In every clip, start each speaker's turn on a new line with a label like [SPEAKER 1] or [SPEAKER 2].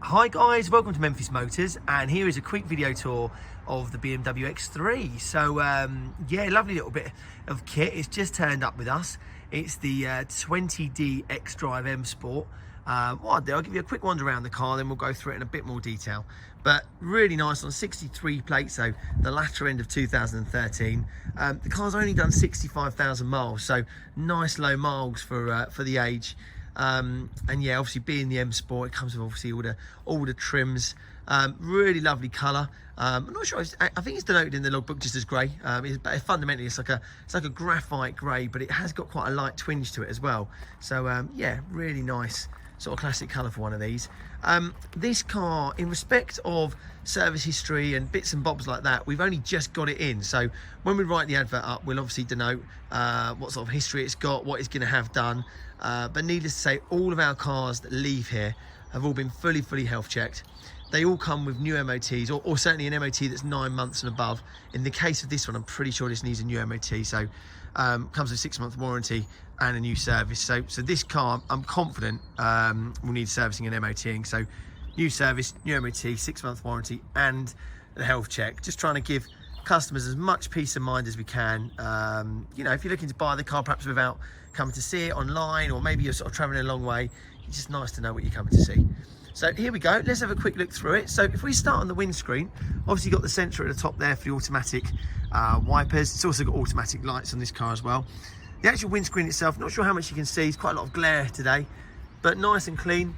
[SPEAKER 1] Hi guys, welcome to Memphis Motors, and here is a quick video tour of the BMW X3. So yeah, lovely little bit of kit. It's just turned up with us. It's the 20D xDrive M Sport. What I'll do, I'll give you a quick wander around the car, then we'll go through it in a bit more detail. But really nice on 63 plates, so the latter end of 2013. The car's only done 65,000 miles, so nice low miles for the age. And yeah, obviously being the M Sport, it comes with obviously all the trims. Really lovely colour. I'm not sure. I think it's denoted in the logbook just as grey. Fundamentally, it's like a graphite grey, but it has got quite a light twinge to it as well. So yeah, really nice sort of classic colour for one of these. This car, in respect of service history and bits and bobs like that, we've only just got it in. So when we write the advert up, we'll obviously denote what sort of history it's got, what it's going to have done. But needless to say, all of our cars that leave here have all been fully health checked. They all come with new MOTs, or certainly an MOT that's 9 months and above. In the case of this one, I'm pretty sure this needs a new MOT. So comes with a 6-month warranty and a new service. So this car, I'm confident, will need servicing and MOTing. So new service, new MOT, 6-month warranty, and the health check. Just trying to give customers as much peace of mind as we can. You know, if you're looking to buy the car perhaps without coming to see it online, or maybe you're sort of traveling a long way, it's just nice to know what you're coming to see. So here we go, let's have a quick look through it. So if we start on the windscreen, obviously you've got the sensor at the top there for the automatic wipers. It's also got automatic lights on this car as well. The actual windscreen itself, not sure how much you can see, it's quite a lot of glare today, but nice and clean.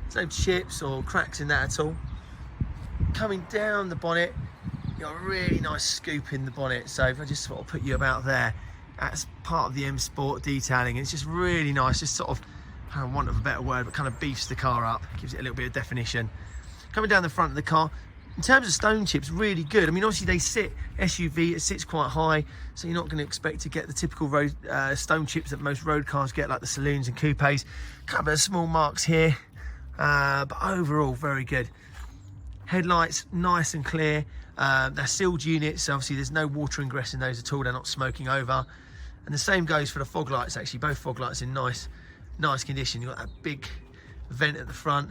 [SPEAKER 1] There's no chips or cracks in that at all. Coming down the bonnet, you've got a really nice scoop in the bonnet. So if I just sort of put you about there, that's part of the M Sport detailing. It's just really nice, just sort of, I don't want of a better word, but kind of beefs the car up, gives it a little bit of definition. Coming down the front of the car, in terms of stone chips, really good. I mean, obviously they sit SUV, it sits quite high, so you're not going to expect to get the typical road stone chips that most road cars get, like the saloons and coupes. A couple of small marks here, but overall very good. Headlights nice and clear. They're sealed units, so obviously there's no water ingress in those at all. They're not smoking over. And the same goes for the fog lights. Actually, both fog lights in nice condition. You've got that big vent at the front.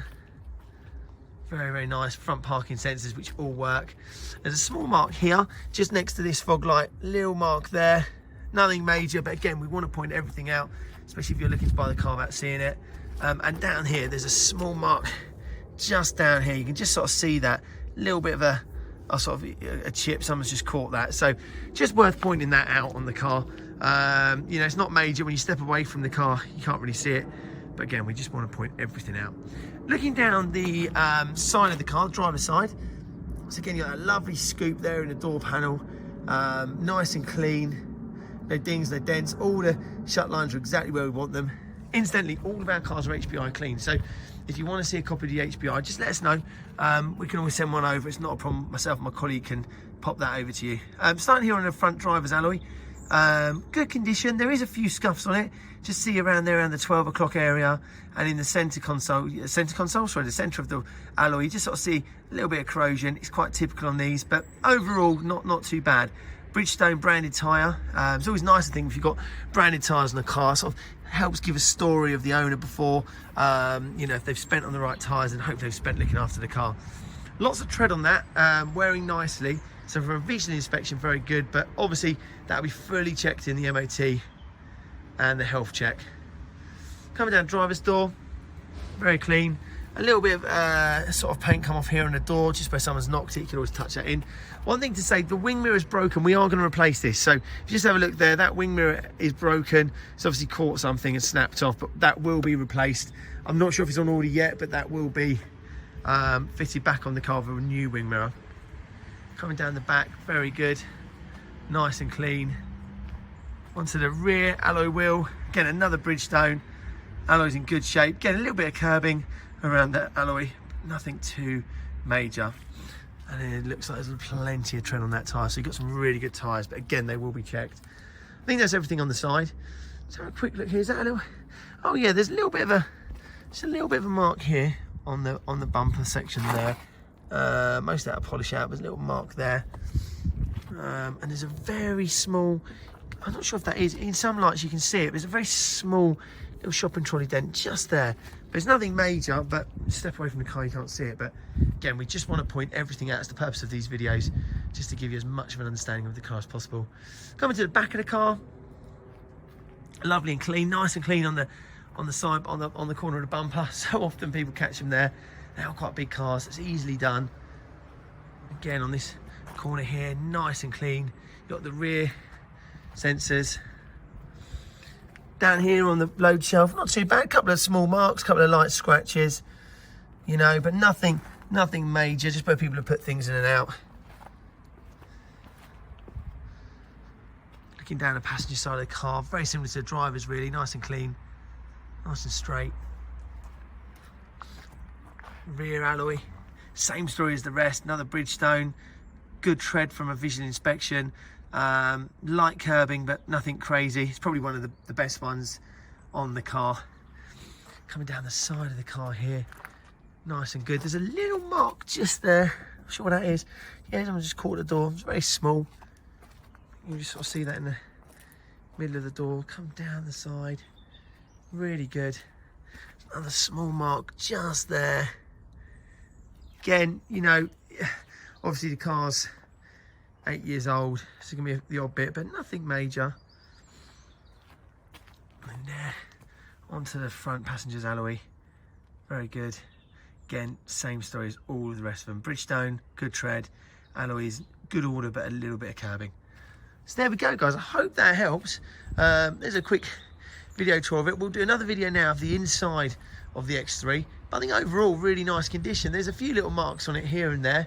[SPEAKER 1] Very nice. Front parking sensors, which all work. There's a small mark here, just next to this fog light. Little mark there. Nothing major, but again, we want to point everything out, especially if you're looking to buy the car without seeing it. And down here, there's a small mark just down here. You can just sort of see that little bit of a chip. Someone's just caught that. So just worth pointing that out on the car. You know, it's not major. When you step away from the car, you can't really see it. But again, we just want to point everything out. Looking down the side of the car, the driver's side. So again, you got a lovely scoop there in the door panel. Nice and clean. No dings, no dents. All the shut lines are exactly where we want them. Incidentally, all of our cars are HPI clean. So if you want to see a copy of the HPI, just let us know. We can always send one over. It's not a problem. Myself and my colleague can pop that over to you. Starting here on the front driver's alloy. Good condition. There is a few scuffs on it. Just see around there, around the 12 o'clock area, and in the the centre of the alloy, you just sort of see a little bit of corrosion. It's quite typical on these, but overall not too bad. Bridgestone branded tyre. It's always nice, I think, if you've got branded tyres on a car. Sort of helps give a story of the owner before, you know, if they've spent on the right tyres, and hopefully they've spent looking after the car. Lots of tread on that, wearing nicely. So for a visual inspection, very good, but obviously that'll be fully checked in the MOT and the health check. Coming down driver's door, very clean. A little bit of sort of paint come off here on the door, just where someone's knocked it. You can always touch that in. One thing to say, the wing mirror is broken. We are going to replace this. So if you just have a look there, that wing mirror is broken. It's obviously caught something and snapped off, but that will be replaced. I'm not sure if it's on order yet, but that will be fitted back on the car with a new wing mirror. Coming down the back, very good. Nice and clean. Onto the rear alloy wheel. Again, another Bridgestone. Alloy's in good shape. Get a little bit of curbing around that alloy, nothing too major. And then it looks like there's plenty of tread on that tyre, so you've got some really good tyres, but again, they will be checked. I think that's everything on the side. Let's have a quick look here. Is that a little... Oh yeah, there's a little bit of a mark here on the bumper section there. Most of that polish out, there's a little mark there. And there's a very small, I'm not sure if that is, in some lights you can see it, there's a very small little shopping trolley dent just there. But it's nothing major, but step away from the car, you can't see it. But again, we just want to point everything out. It's the purpose of these videos, just to give you as much of an understanding of the car as possible. Coming to the back of the car, lovely and clean, nice and clean on the side, on the corner of the bumper. So often people catch them there. They are quite big cars. It's easily done. Again, on this corner here, nice and clean. You've got the rear sensors. Down here on the load shelf, not too bad. Couple of small marks, couple of light scratches, you know, but nothing major. Just where people have put things in and out. Looking down the passenger side of the car, very similar to the driver's, really nice and clean, nice and straight. Rear alloy, same story as the rest. Another Bridgestone, good tread from a visual inspection. Light curbing, but nothing crazy. It's probably one of the best ones on the car. Coming down the side of the car here, nice and good. There's a little mark just there. Not sure what that is. Yeah, someone just caught the door. It's very small. You can just sort of see that in the middle of the door. Come down the side, really good. Another small mark just there. Again, you know, obviously the car's 8 years old, so it's gonna be the odd bit, but nothing major. And there, onto the front passenger's alloy, very good. Again, same story as all of the rest of them. Bridgestone, good tread, alloys, good order, but a little bit of curbing. So there we go, guys. I hope that helps. There's a quick video tour of it. We'll do another video now of the inside of the X3. But I think overall, really nice condition. There's a few little marks on it here and there.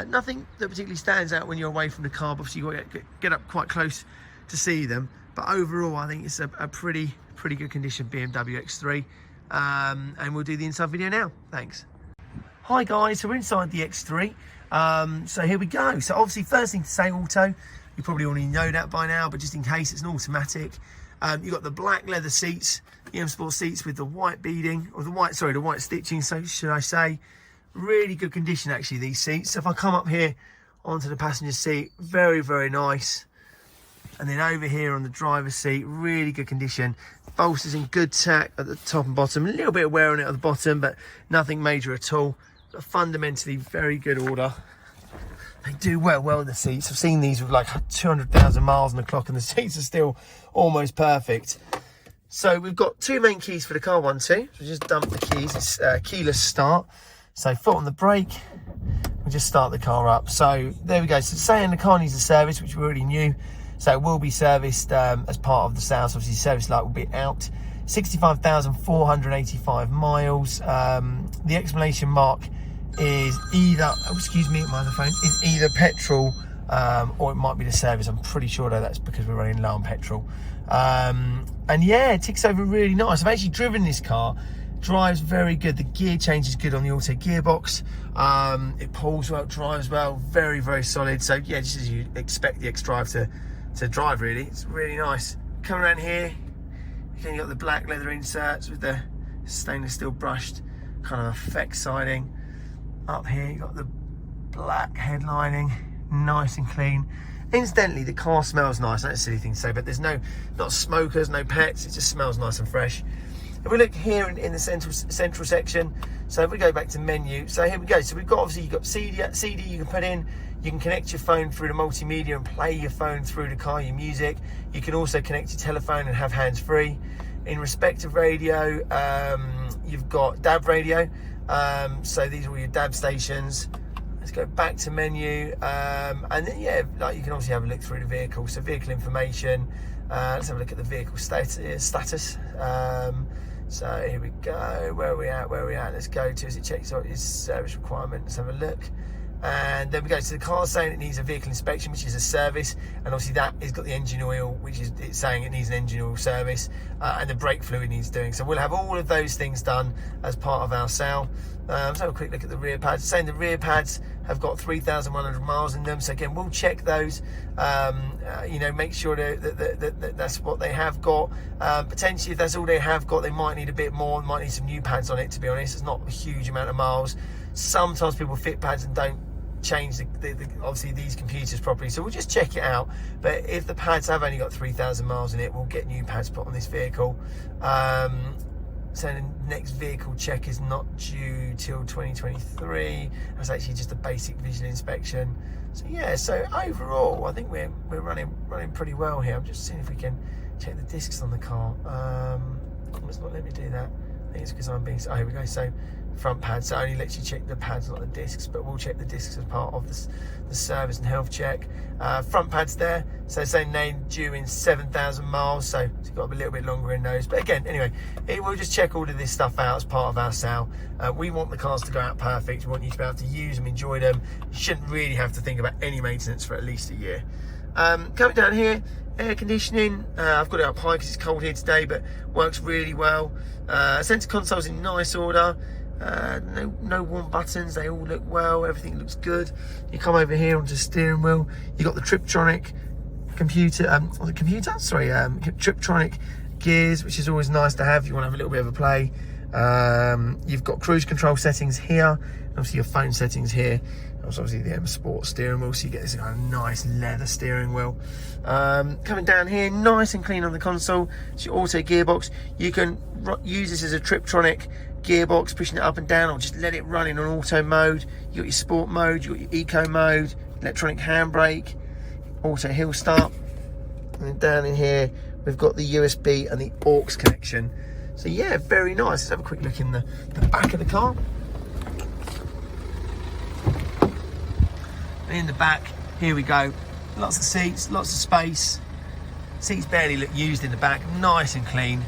[SPEAKER 1] Nothing that particularly stands out when you're away from the car. Obviously, you've got to get up quite close to see them. But overall, I think it's a pretty good condition BMW X3. And we'll do the inside video now. Thanks. Hi guys, so we're inside the X3. So here we go. So obviously, first thing to say, auto. You probably already know that by now, but just in case, it's an automatic. You've got the black leather seats, EM Sport seats with the white beading, or the white stitching, so should I say. Really good condition, actually, these seats. So if I come up here onto the passenger seat, very nice. And then over here on the driver's seat, really good condition. Bolsters in good tack at the top and bottom. A little bit of wear on it at the bottom, but nothing major at all. But fundamentally, very good order. They do well, the seats. I've seen these with like 200,000 miles on the clock, and the seats are still almost perfect. So we've got two main keys for the car, 1, 2. So we just dump the keys. It's keyless start. So foot on the brake, we'll just start the car up. So there we go. So saying the car needs a service, which we already knew. So it will be serviced as part of the sales. Obviously, service light will be out. 65,485 miles. The exclamation mark is either, oh, excuse me, my other phone, is either petrol or it might be the service. I'm pretty sure though that's because we're running low on petrol. And yeah, it ticks over really nice. I've actually driven this car. Drives very good. The gear change is good on the auto gearbox. It pulls well, drives well, very solid. So yeah, just as you expect the xDrive to drive, really. It's really nice. Coming around here, again, you got the black leather inserts with the stainless steel brushed kind of effect siding. Up here, you got the black headlining, nice and clean. Incidentally, the car smells nice. That's a silly thing to say, but there's not smokers, no pets. It just smells nice and fresh. If we look here in the central section, so if we go back to menu, so here we go. So we've got, obviously, you've got CD you can put in. You can connect your phone through the multimedia and play your phone through the car, your music. You can also connect your telephone and have hands-free. In respect of radio, you've got DAB radio. So these are all your DAB stations. Let's go back to menu. And then, yeah, like you can obviously have a look through the vehicle. So vehicle information. Let's have a look at the vehicle status. So here we go. Where are we at? Let's go to, as it checks out its service requirement. Let's have a look. And then we go to the car saying it needs a vehicle inspection, which is a service, and obviously that has got the engine oil, which is it's saying it needs an engine oil service, and the brake fluid needs doing. So we'll have all of those things done as part of our sale. Let's have a quick look at the rear pads. Saying the rear pads have got 3,100 miles in them. So again, we'll check those. You know, make sure that that's what they have got. Potentially, if that's all they have got, they might need a bit more. They might need some new pads on it. To be honest, it's not a huge amount of miles. Sometimes people fit pads and don't change obviously these computers properly, so we'll just check it out. But if the pads have only got 3,000 miles in it, we'll get new pads put on this vehicle. So the next vehicle check is not due till 2023. That's actually just a basic visual inspection. So yeah, so overall I think we're running pretty well here. I'm just seeing if we can check the discs on the car. It's not letting me do that. I think it's because I'm being, oh, here we go. So front pads, so it only lets you check the pads, not the discs, but we'll check the discs as part of the service and health check. Front pads there, so saying they due in 7,000 miles, so it's got to be a little bit longer in those. But again, anyway, we'll just check all of this stuff out as part of our sale. We want the cars to go out perfect. We want you to be able to use them, enjoy them. You shouldn't really have to think about any maintenance for at least a year. Coming down here, air conditioning, I've got it up high because it's cold here today, but works really well. Centre console's in nice order. No warm buttons, they all look well, everything looks good. You come over here onto the steering wheel, you got the Triptronic Triptronic gears, which is always nice to have. You want to have a little bit of a play. You've got cruise control settings here, obviously your phone settings here. Obviously the M Sport steering wheel, so you get this kind of nice leather steering wheel. Coming down here, nice and clean on the console. It's your auto gearbox. You can use this as a Triptronic gearbox, pushing it up and down, or just let it run in on auto mode. You got your sport mode, you got your eco mode, electronic handbrake, auto hill start. And then down in here, we've got the USB and the aux connection. So yeah, very nice. Let's have a quick look in the back of the car. In the back, here we go, lots of seats, lots of space. Seats barely look used in the back, nice and clean.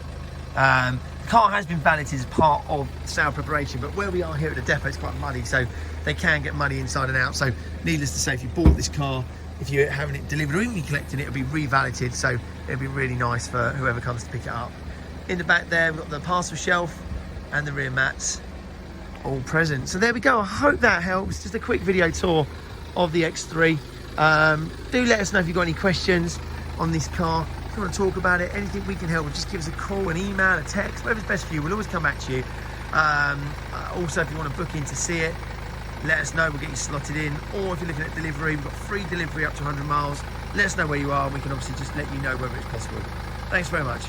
[SPEAKER 1] The car has been valeted as part of sale preparation, but where we are here at the depot, it's quite muddy, so they can get muddy inside and out. So needless to say, if you bought this car, if you're having it delivered or even collecting it, it'll be revaleted, so it'll be really nice for whoever comes to pick it up. In the back there, we've got the parcel shelf and the rear mats all present. So there we go. I hope that helps. Just a quick video tour of the X3. Do let us know if you've got any questions on this car. If you want to talk about it, anything we can help with, just give us a call, an email, a text, whatever's best for you. We'll always come back to you. Also, if you want to book in to see it, let us know, we'll get you slotted in. Or if you're looking at delivery, we've got free delivery up to 100 miles. Let us know where you are, and we can obviously just let you know whether it's possible. Thanks very much.